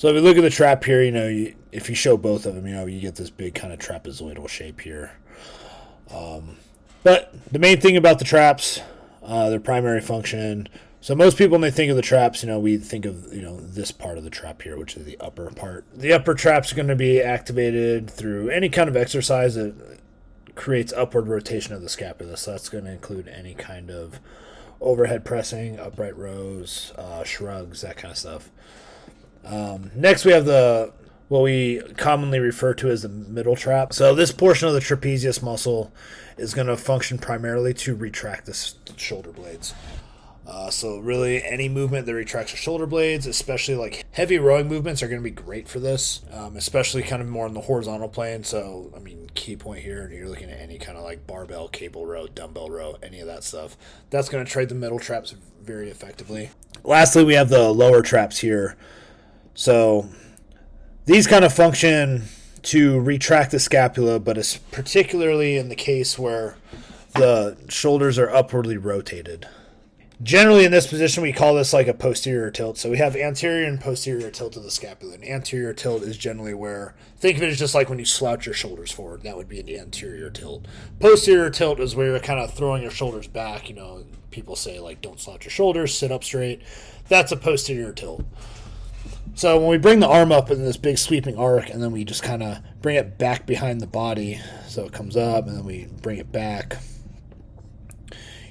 So if you look at the trap here, if you show both of them, you get this big kind of trapezoidal shape here. But the main thing about the traps, their primary function. So most people, when they think of the traps, we think of, this part of the trap here, which is the upper part. The upper trap's are going to be activated through any kind of exercise that creates upward rotation of the scapula. So that's going to include any kind of overhead pressing, upright rows, shrugs, that kind of stuff. Next, we have what we commonly refer to as the middle trap. So this portion of the trapezius muscle is going to function primarily to retract the shoulder blades. So really, any movement that retracts your shoulder blades, especially like heavy rowing movements, are going to be great for this, especially kind of more on the horizontal plane. So, key point here, you're looking at any kind of like barbell, cable row, dumbbell row, any of that stuff. That's going to trade the middle traps very effectively. Lastly, we have the lower traps here. So these kind of function to retract the scapula, but it's particularly in the case where the shoulders are upwardly rotated. Generally, in this position, we call this like a posterior tilt. So we have anterior and posterior tilt of the scapula. And anterior tilt is generally where, think of it as just like when you slouch your shoulders forward. That would be an anterior tilt. Posterior tilt is where you're kind of throwing your shoulders back. People say, like, don't slouch your shoulders, sit up straight. That's a posterior tilt. So when we bring the arm up in this big sweeping arc, and then we just kind of bring it back behind the body, so it comes up, and then we bring it back.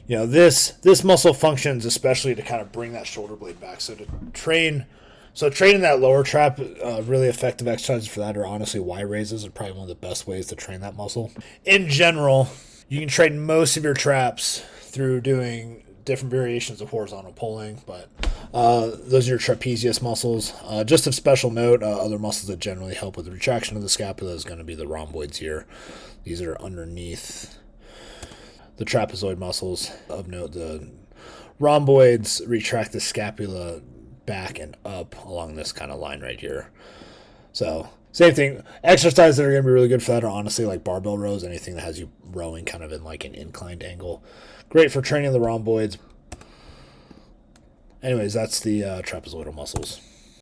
This muscle functions especially to kind of bring that shoulder blade back. So training that lower trap, really effective exercises for that are honestly Y raises are probably one of the best ways to train that muscle. In general, you can train most of your traps through doing different variations of horizontal pulling, but those are your trapezius muscles. Just of special note, other muscles that generally help with the retraction of the scapula is going to be the rhomboids here. These are underneath the trapezoid muscles. Of note, the rhomboids retract the scapula back and up along this kind of line right here. So same thing. Exercises that are going to be really good for that are honestly like barbell rows, anything that has you rowing kind of in like an inclined angle. Great for training the rhomboids. Anyways, that's the trapezoidal muscles.